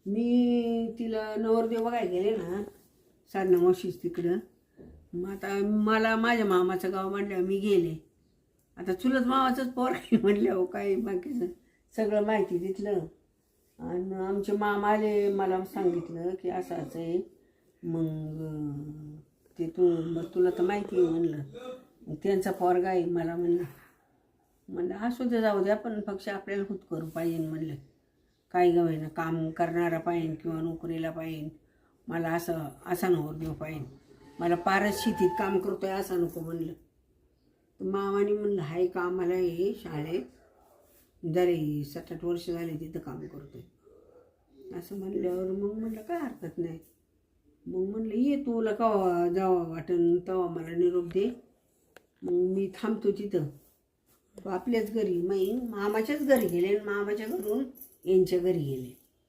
मी तिला नवरदेव बघायला गेले ना साधना मावशीच तिकडं. मग आता मला माझ्या मामाचं गाव म्हणल्यावर मी गेले. आता चुलत मामाचंच पोर आहे म्हणल्यावर काही बाकीचं सगळं माहिती तिथलं. आणि आमचे मामा आले, मला सांगितलं की असं असं आहे. मग ते तुला तर माहिती आहे म्हणलं. मग त्यांचा पोरगा आहे मला म्हणलं असू दे जाऊ द्या, पण पक्ष आपल्याला हुतकरू पाहिजे म्हणलं. काही गवायना काम करणारा पाहिजे किंवा नोकरीला पाहिजे. मला असा नवरदेव पाहिजे. मला पारच शेतीत काम करतोय असं नको म्हणलं. तर मामाने म्हणलं हाय का आम्हाला हे शाळेत जरे 7-8 वर्ष झाले तिथं काम करतोय असं म्हणल्यावर मग म्हणलं काय हरकत नाही. मग म्हणलं ये तुला केव्हा जावं वाटन तेव्हा मला निरोप दे. मग मी थांबतो तिथं. तो आपल्याच घरी, मग मामाच्याच घरी गेले आणि मामाच्या घरून यांच्या घरी गेले.